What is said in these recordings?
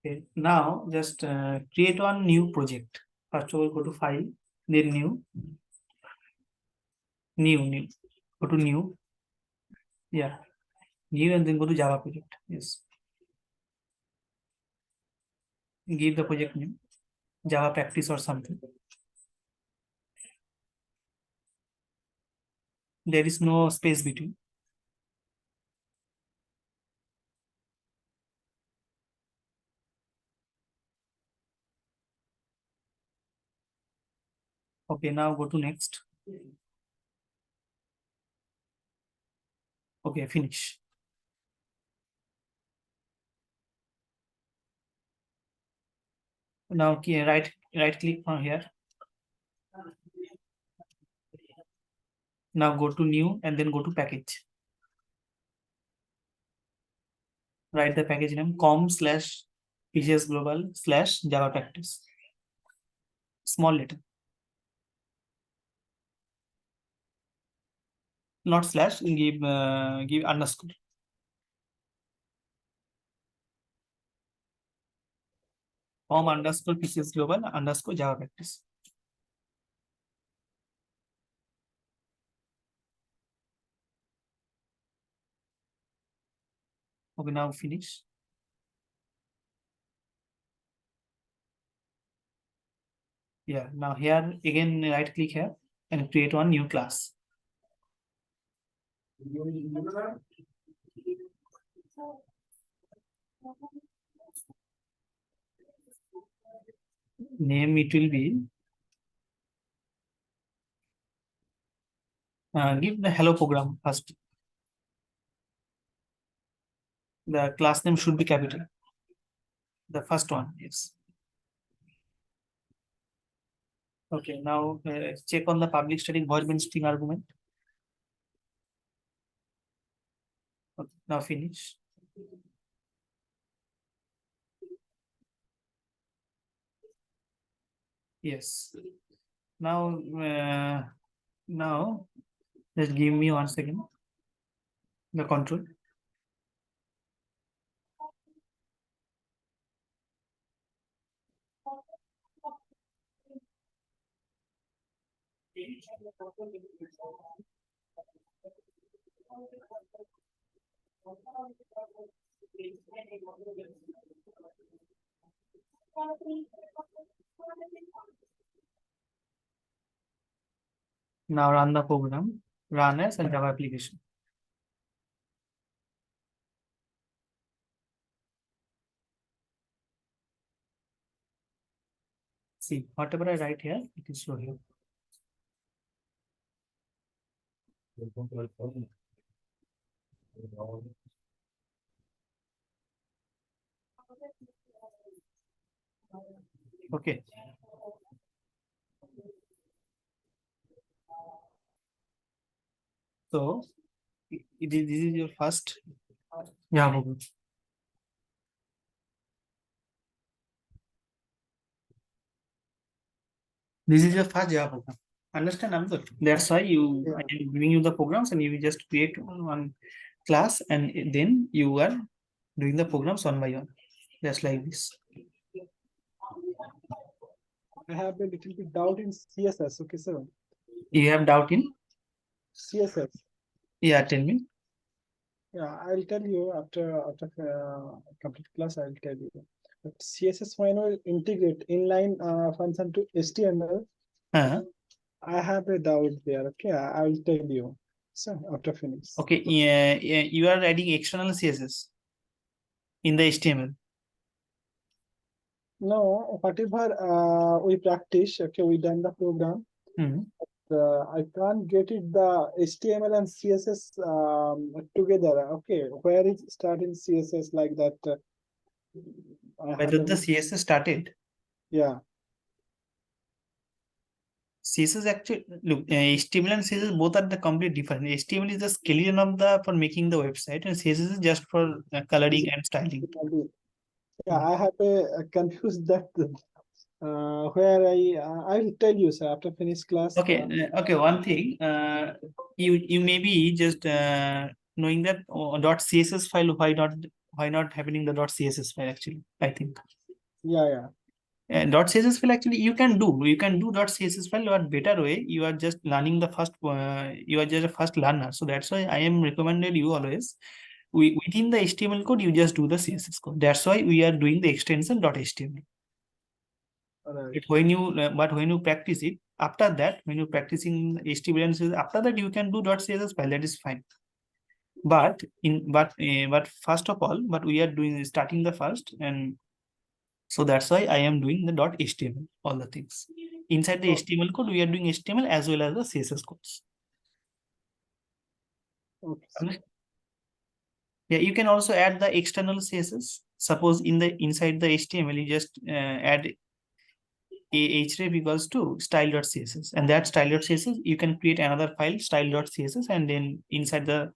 Okay, now just create one new project. First of all, go to file, then new. Go to new. Yeah, new, and then go to Java project. Yes. Give the project name, Java practice or something. There is no space between. Okay, now go to next. Okay, finish. Now right click on here. Now go to new and then go to package. Write the package name com/PCS global/Java practice. Small letter. Not slash, give underscore. com_PCS global_Java practice. Okay, now finish. Yeah, now here again right click here and create one new class. Name it will be give the hello program first. The class name should be capital. The first one, yes. Okay, now check on the public static void main string argument. Okay, now finish. Yes. Now just give me 1 second. The control. Now run the program. Run as a Java application. See, whatever I write here, it is shown here. Okay. So this is your first Java program. This is your first Java program. Understand, Amzul? That's why I am giving you the programs and you will just create one class and then you are doing the programs one by one. Just like this. I have a little bit doubt in CSS. Okay, sir. You have doubt in CSS. Yeah, tell me. Yeah, I'll tell you after complete class. I'll tell you. But CSS when will integrate inline function to HTML. I have a doubt there. Okay, I'll tell you. So after finish. Okay, yeah, you are adding external CSS in the HTML. No, whatever we practice, okay, we done the program. I can't get it the HTML and CSS together. Okay, where is starting CSS like that? Whether the CSS started. Yeah. CSS actually look, HTML and CSS both are the complete different. HTML is the skeleton of the for making the website, and CSS is just for coloring and styling. Yeah, I have a confused that where I'll tell you, sir, after finish class. Okay, okay. One thing, you may be just knowing that .css file. Why not happening the .css file actually? I think. Yeah. And .css file actually you can do .css file, but better way, you are just learning the first you are just a first learner, so that's why I am recommended you always within the HTML code you just do the CSS code. That's why we are doing the extension .html. Right. But when you practice it, after that, when you practicing HTML and CSS, after that you can do .css file, that is fine. But first of all, but we are doing starting the first, and so that's why I am doing the .html, all the things. Inside the Oh, HTML code, we are doing HTML as well as the CSS codes. okay. Yeah, you can also add the external CSS. Suppose inside the HTML, you just add a href equals to style.css, and that style.css you can create another file style.css, and then inside the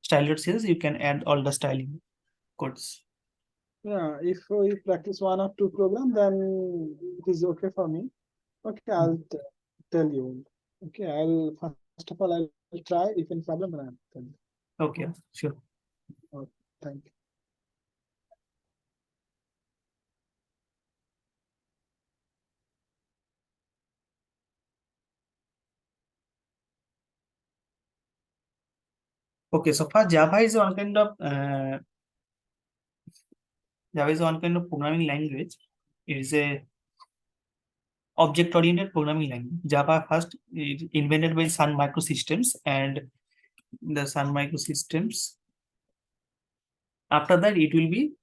style.css you can add all the styling codes. Yeah, if we practice one or two program, then it is okay for me. Okay, I'll tell you. Okay, I'll first of all I'll try. If any problem, then I'll tell you. Okay, sure. Okay, thank you. Okay, so for Java is one kind of programming language. It is a object-oriented programming language. Java first invented by Sun Microsystems, and the Sun Microsystems. After that, it will be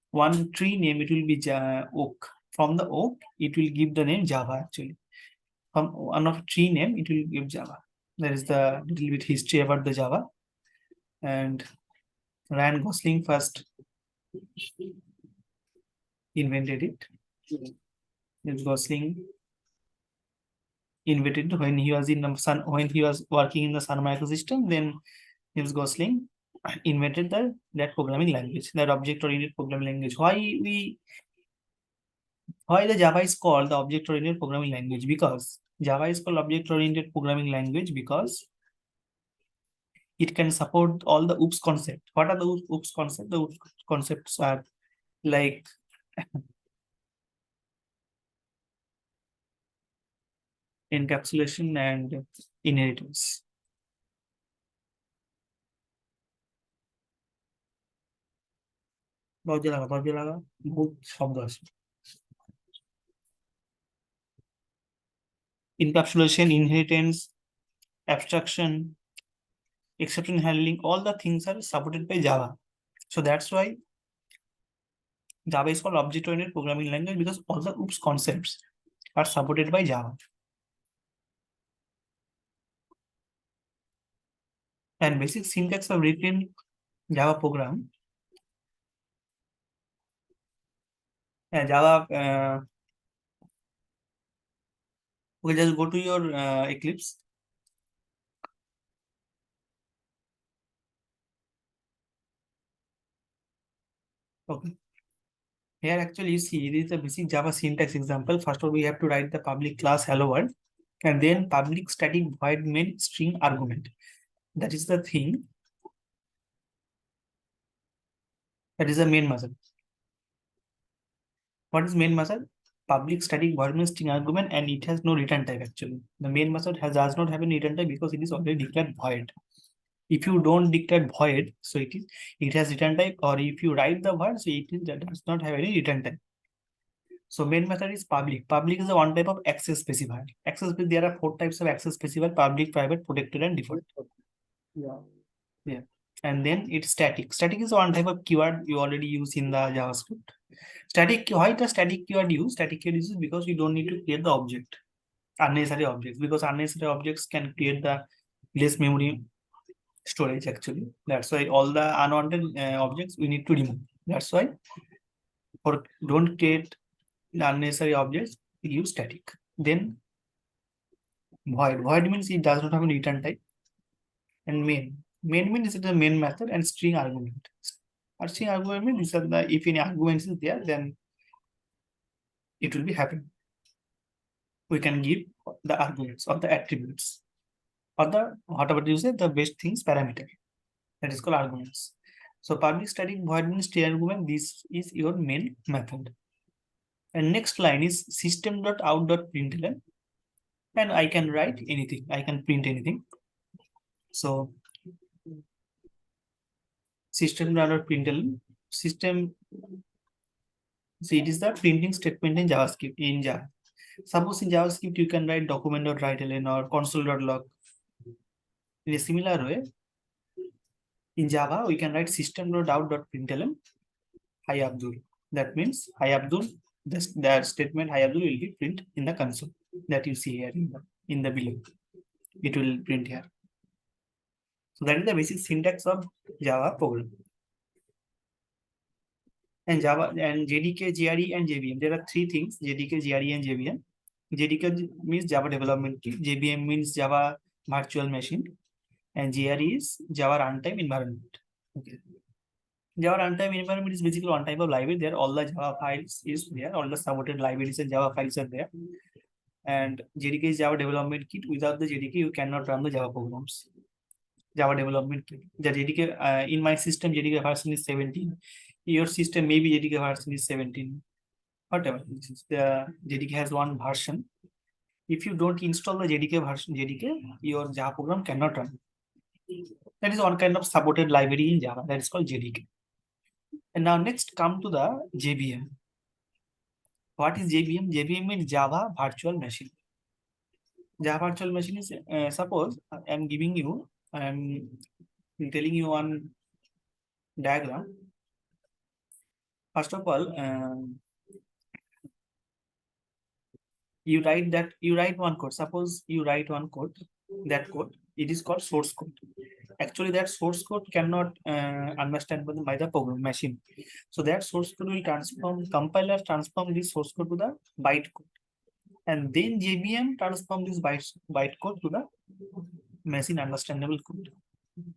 one tree name. It will be oak. From the oak, it will give the name Java. Actually, from one of tree name, it will give Java. There is the little bit history about the Java. And Ryan Gosling first invented it. Gosling invented when he was in the Sun, when he was working in the Sun Microsystem. Then James Gosling invented that programming language, that object-oriented programming language. Why the Java is called the object-oriented programming language? Because Java is called object-oriented programming language because it can support all the OOPS concept. What are the OOPS concepts? The OOPS concepts are like encapsulation and inheritance. দরজা লাগা বহুত শব্দ আছে encapsulation, inheritance, abstraction, exception handling, all the things are supported by Java. So that's why Java is called object-oriented programming language, because all the OOPS concepts are supported by Java. And basic syntax of written Java program. Java, okay, just go to your Eclipse. Okay. Here actually you see this is a basic Java syntax example. First of all, we have to write the public class hello world, and then public static void main string argument. That is the thing. That is the main method. What is main method? Public static void main string argument, and it has no return type actually. The main method does not have any return type because it is already declared void. If you don't declare void, so it has return type, or if you write the word, so that does not have any return type. So main method is public. Public is a one type of access specifier. There are 4 types of access specifier: public, private, protected, and default. Yeah. And then it's static. Static is one type of keyword you already use in the JavaScript. Why the static keyword use? Static keyword is because you don't need to create the object, unnecessary objects, because unnecessary objects can create the less memory storage actually. That's why all the unwanted objects we need to remove. That's why for don't create the unnecessary objects, we use static. Then void. Void means it does not have a return type. And main means the main method, and string argument. Or string argument means if any arguments is there, then it will be happening. We can give the arguments or the attributes, or the whatever you say, the best things parameter. That is called arguments. So public static void means string argument. This is your main method. And next line is system.out.println, and I can write anything. I can print anything. So system.out.println system. So it is the printing statement in JavaScript in Java. Suppose in JavaScript you can write document.writeln or console.log. In a similar way, in Java we can write system.out.println hi Abdul. That means hi Abdul. That statement hi Abdul will be print in the console that you see here in the below. It will print here. So that is the basic syntax of Java program. And Java and JDK, GRE, and JVM. There are three things: JDK, GRE, and JVM. JDK means Java Development Kit. JVM means Java Virtual Machine, and GRE is Java Runtime Environment. Okay. Java Runtime Environment is basically one type of library. There, all the Java files is there. All the supported libraries and Java files are there. And JDK is Java Development Kit. Without the JDK, you cannot run the Java programs. Java Development Kit. The JDK in my system, JDK version is 17. Your system maybe JDK version is 17. Whatever. The JDK has one version. If you don't install the JDK version, your Java program cannot run. That is one kind of supported library in Java. That is called JDK. And now next come to the JVM. What is JVM? JVM means Java Virtual Machine. Java Virtual Machine is suppose I am telling you one diagram. First of all, you write one code. Suppose you write one code. That code, it is called source code. Actually, that source code cannot understand by the program machine. So that source code will compiler transform this source code to the byte code, and then JVM transform this byte code to the machine understandable code.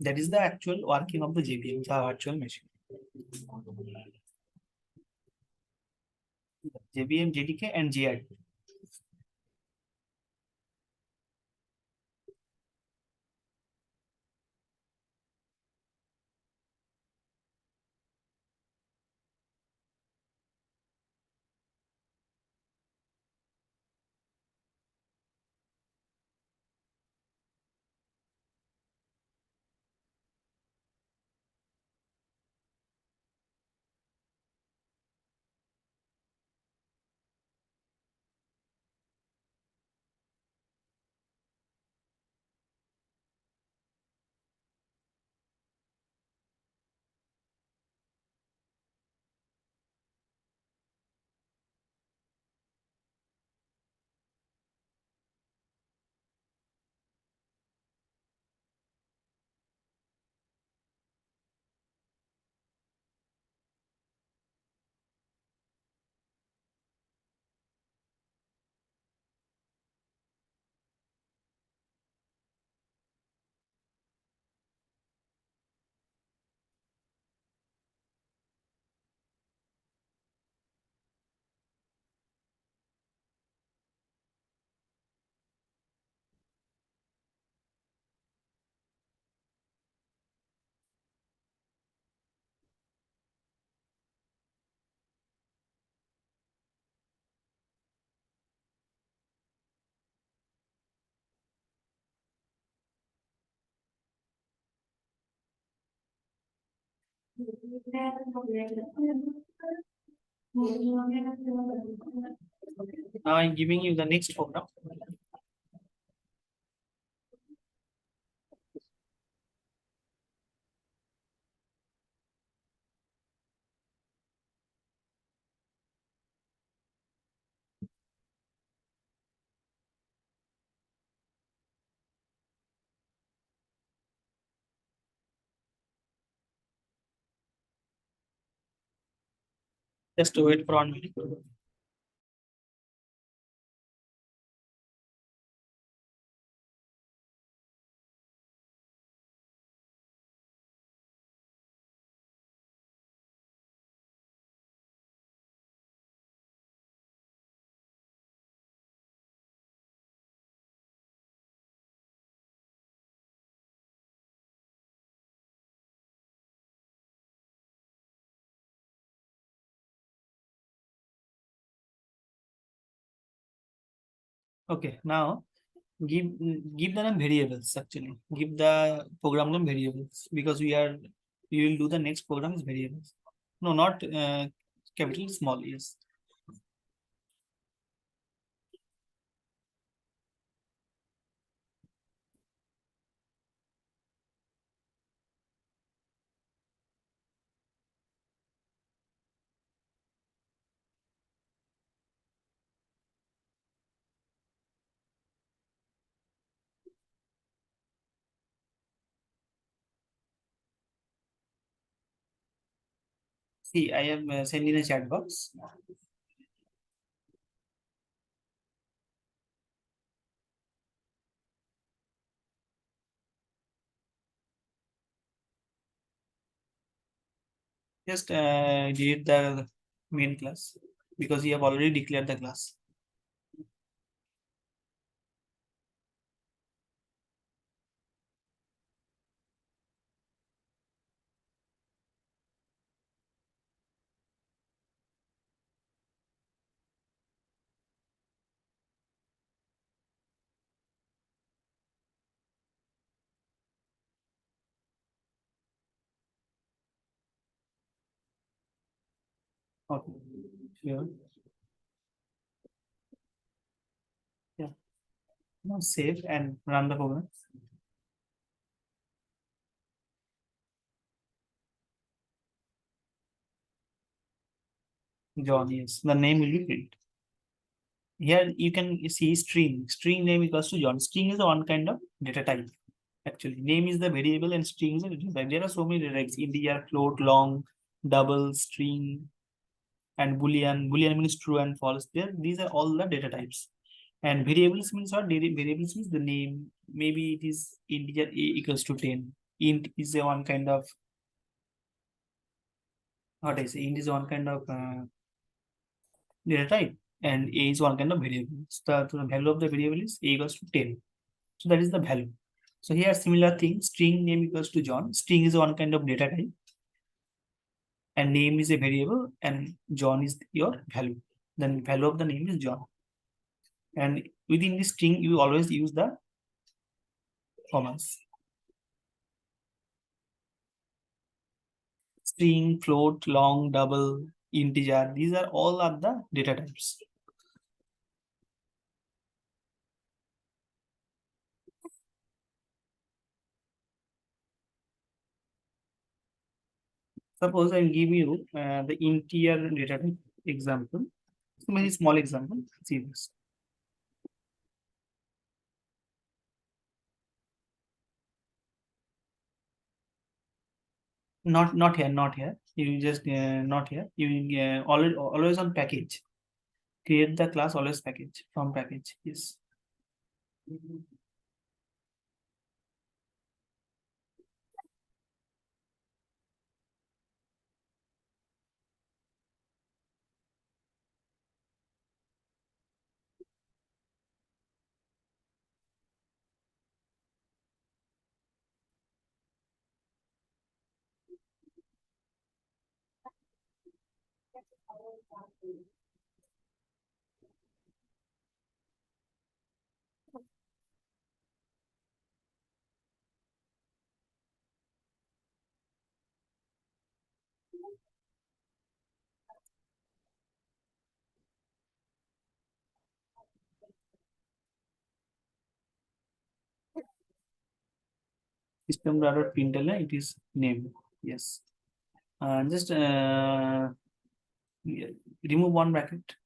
That is the actual working of the JVM, Java Virtual Machine. JVM, JDK, and GI. Now I'm giving you the next program. Just wait for 1 minute. Okay, now give the name variables actually. Give the program name variables because we will do the next program is variables. No, not capital small. Yes. See, I am sending a chat box. Just delete the main class because you have already declared the class. Okay. Sure. Yeah. Now save and run the program. John, yes. The name will be print. Here you can see string. String name equals to John. String is one kind of data type. Actually, name is the variable and string is the data type. There are so many data types: integer, float, long, double, string, and boolean. Boolean means true and false. There, these are all the data types. And variables means what? Variables means the name. Maybe it is integer a equals to 10. Int is a one kind of what I say. Int is one kind of data type, and a is one kind of variable. So the value of the variable is a equals to 10. So that is the value. So here similar thing, string name equals to John. String is one kind of data type and name is a variable and John is your value. Then value of the name is John. And within this string, you always use the commas. String, float, long, double, integer. These are all are the data types. Suppose I'll give you the integer data type example. So very small example. See this. Not here, not here. You just not here. You always on package. Create the class always package from package. Yes. System dot println it is name. Yes. Just yeah, remove one bracket.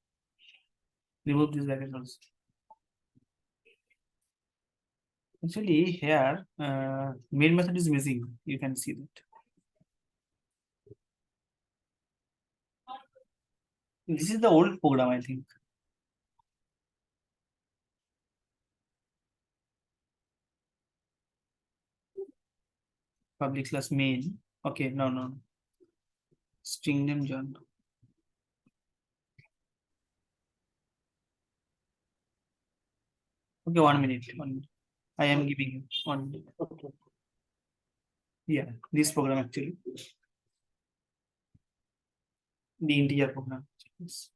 Remove this bracket also. Actually, here main method is missing. You can see that. This is the old program, I think. Public class main. Okay, no. String name John. Okay, 1 minute. 1 minute. I am giving you 1 minute. Okay. Yeah, this program actually. The integer program. Yes.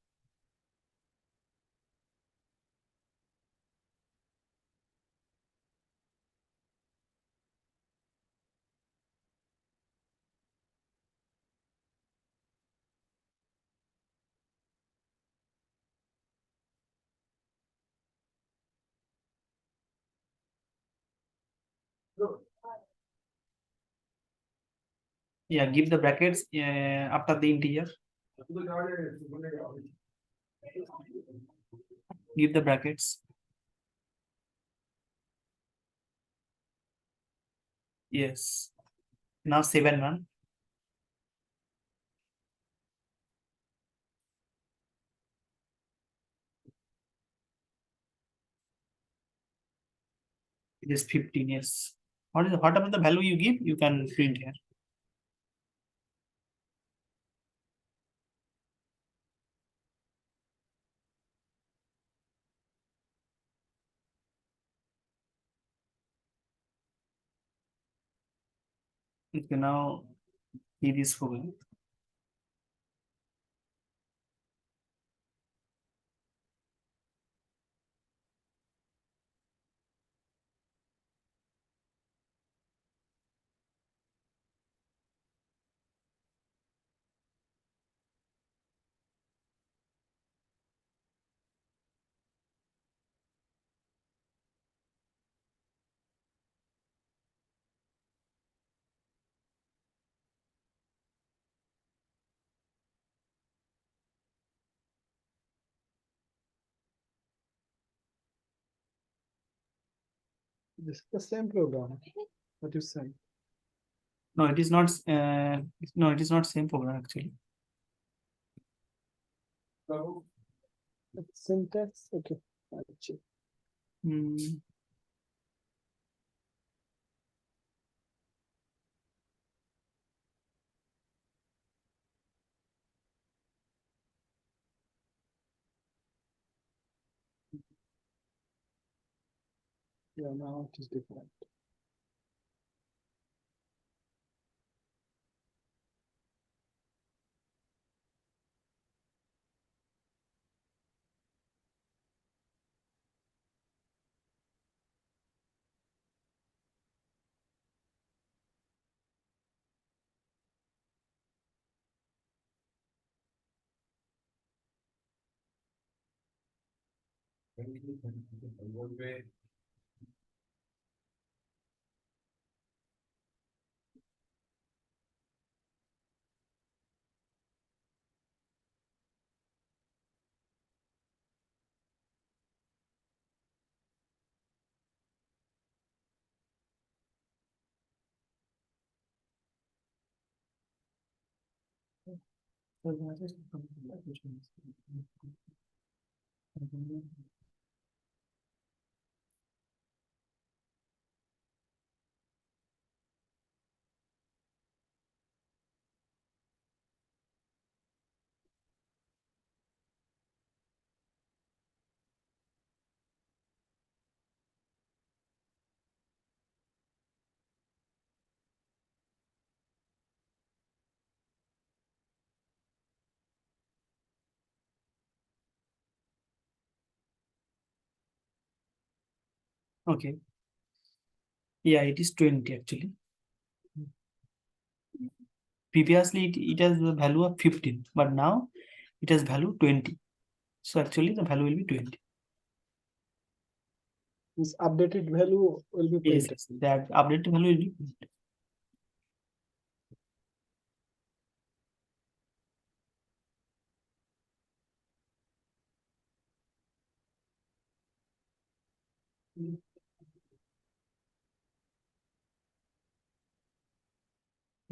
Yeah, give the brackets after the integer. Give the brackets. Yes. Now 7 1. It is 15. Yes. Whatever the value you give, you can print here. Okay, now see this program. This is the same program. What you say? No, it is not. No, it is not same program actually. Syntax. Okay. I'll check. Hmm. Yeah, now it is different. Okay. Yeah, it is 20 actually. Previously, it has the value of 15, but now it has value 20. So actually, the value will be 20. This updated value will be Yes, printed. that updated value will be printed.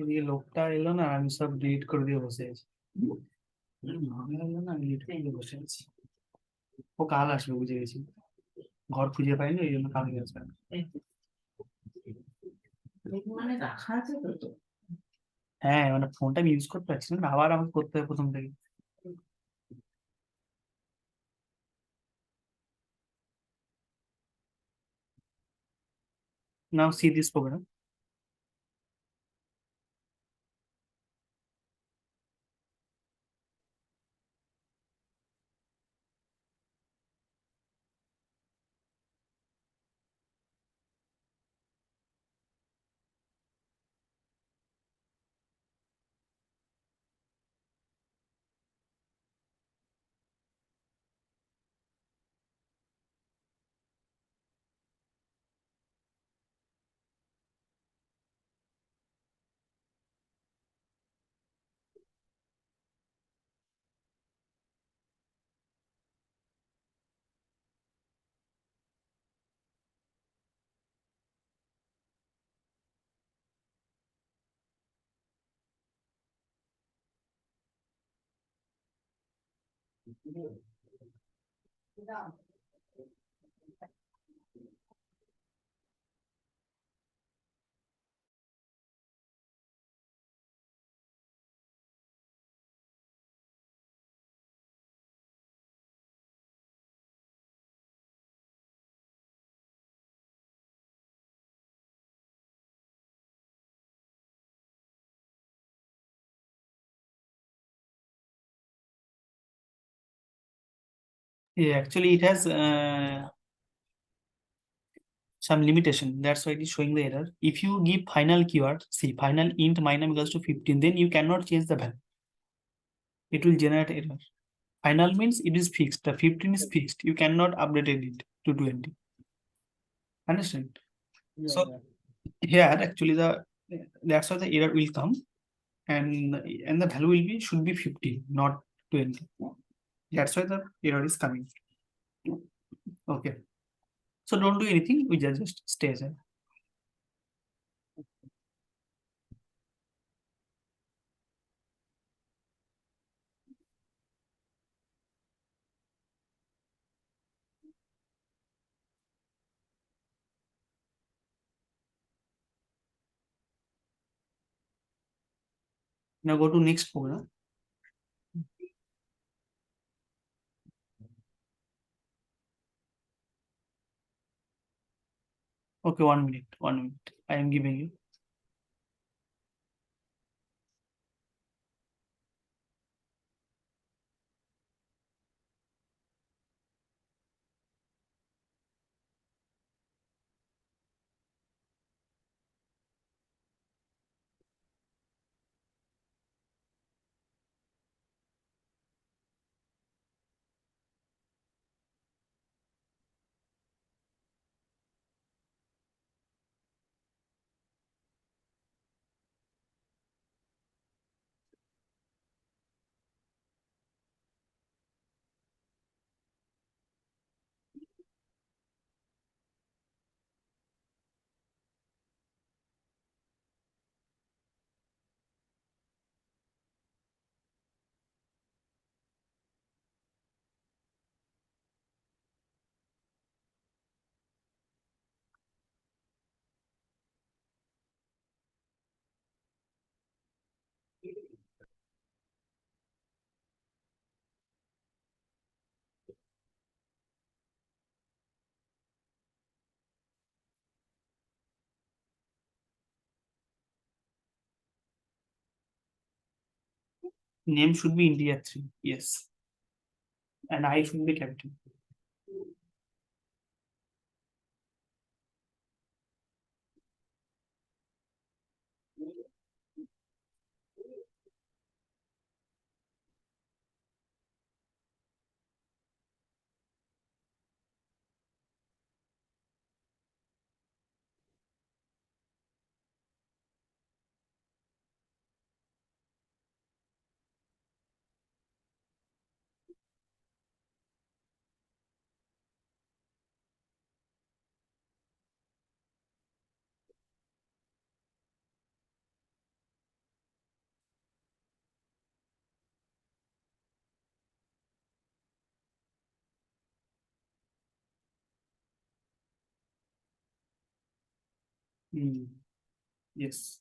এদিকে লোকটা এলো না, আমি সব delete করে দিয়ে বসে আছি। মামা এলো না, আমি ডিলিট করে দিয়ে বসে আছি। ও কাল আসবে, বুঝে গেছি। ঘর খুঁজে পাইনি, এই জন্য কালকে আসবে। হ্যাঁ, মানে ফোনটা আমি ইউজ করতে পারছি না, আবার আমাকে করতে হবে প্রথম থেকে। Now see this program. Yeah, actually it has some limitation. That's why it is showing the error. If you give final keyword, see final int myname equals to 15, then you cannot change the value. It will generate error. Final means it is fixed. The 15 is fixed. You cannot update it to 20. Understand? Yeah, So here actually that's why the error will come, and the value will be should be 50, not 20. That's why the error is coming. Okay. So don't do anything. We just stay there. Now go to next program. Okay, 1 minute. 1 minute. I am giving you. Name should be India 3. Yes. And I should be capital. Hmm. Yes.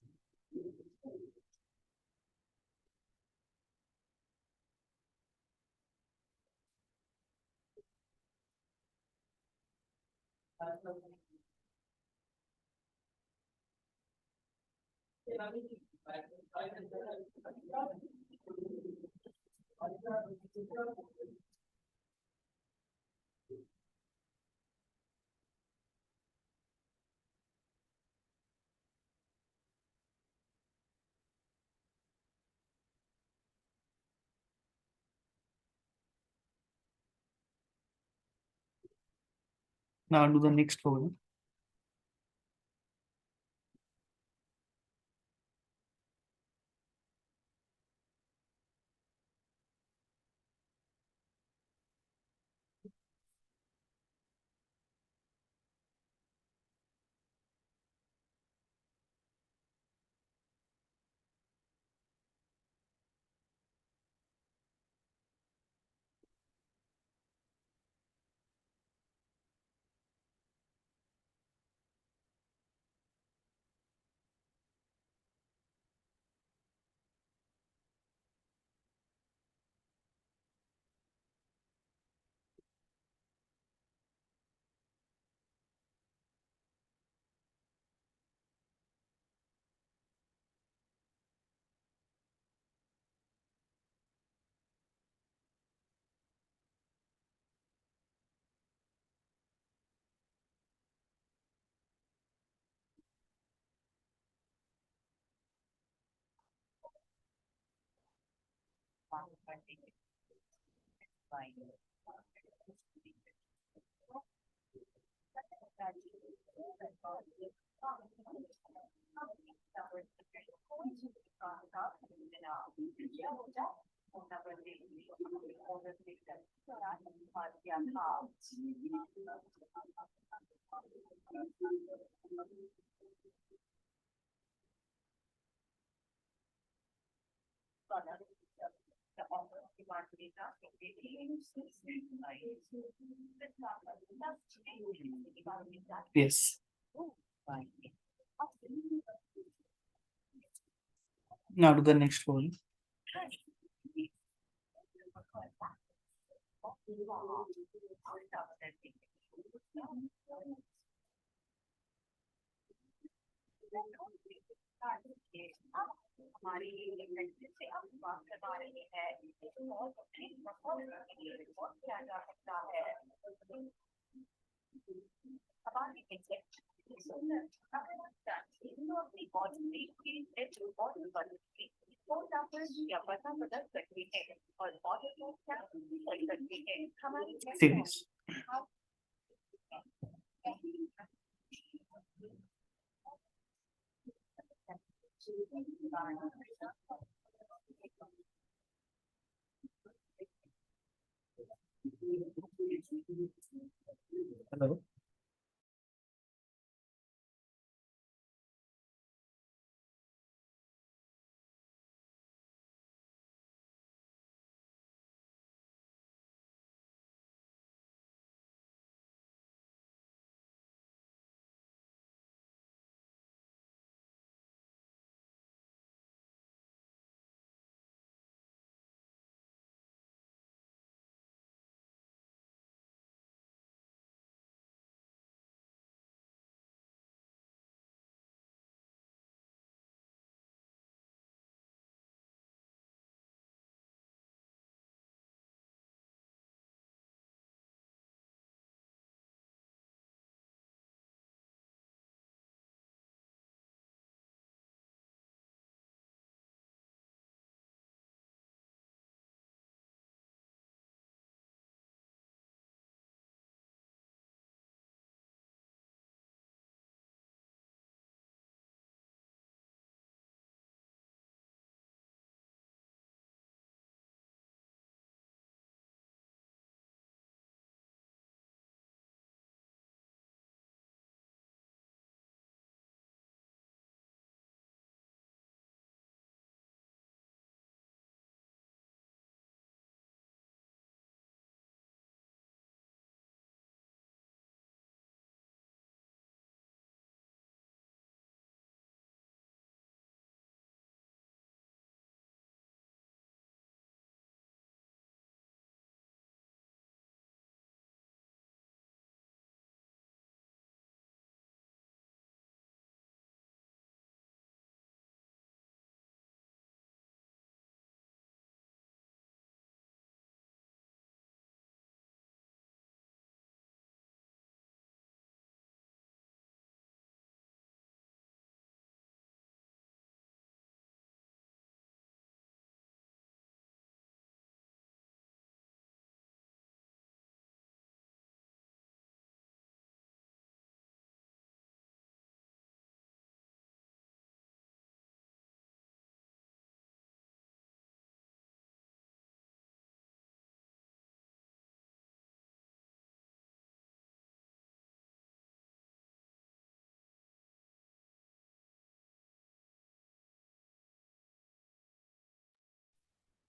Now do the next program. Yes. Now to the next one. Series. Hello.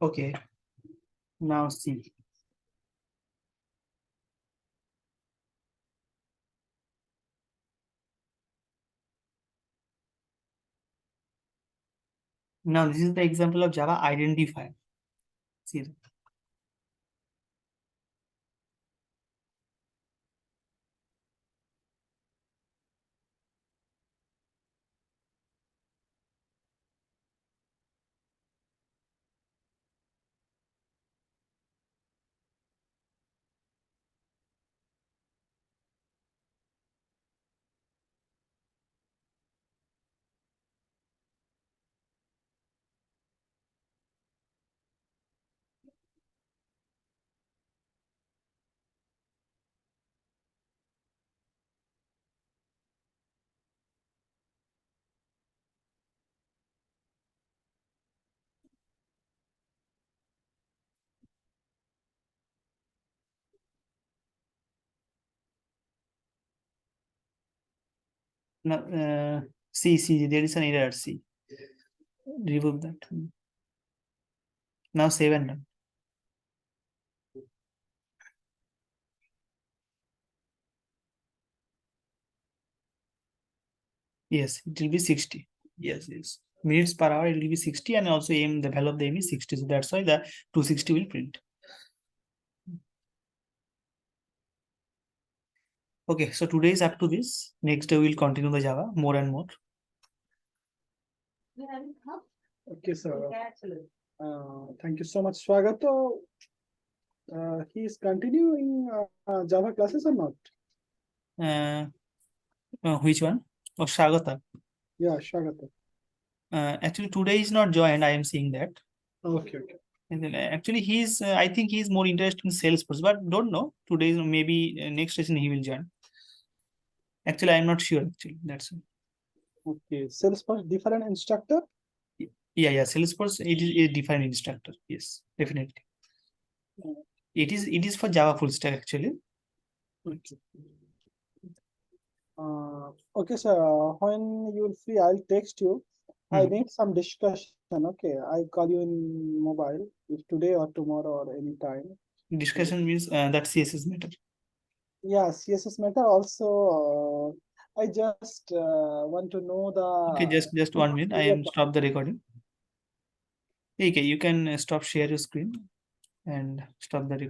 Okay. Now see. Now this is the example of Java identifier. See. Now, see, there is an error. See, remove that. Now save and run. Yes, it will be 60. Yes. Minutes per hour, it will be 60, and also the value of the m is 60. So that's why the 260 will print. Okay, so today is up to this. Next day we'll continue the Java more and more. Okay, sir. Thank you so much, Swagato. He is continuing Java classes or not? Which one? Oh, Shagata. Yeah, Swagato. Actually, today is not joined. I am seeing that. Okay. And then actually, I think he's more interested in Salesforce, but don't know. Today, maybe next session he will join. Actually, I'm not sure. Actually, that's it. Okay, Salesforce different instructor. Yeah. Salesforce, it is a different instructor. Yes, definitely. It is for Java full stack actually. Okay. Okay, sir. When you'll free, I'll text you. I need some discussion. Okay, I'll call you in mobile if today or tomorrow or any time. Discussion means that CSS matter. Yeah, CSS matter also. I just want to know the. Okay, just 1 minute. I am stop the recording. Okay, you can stop share your screen and stop the recording.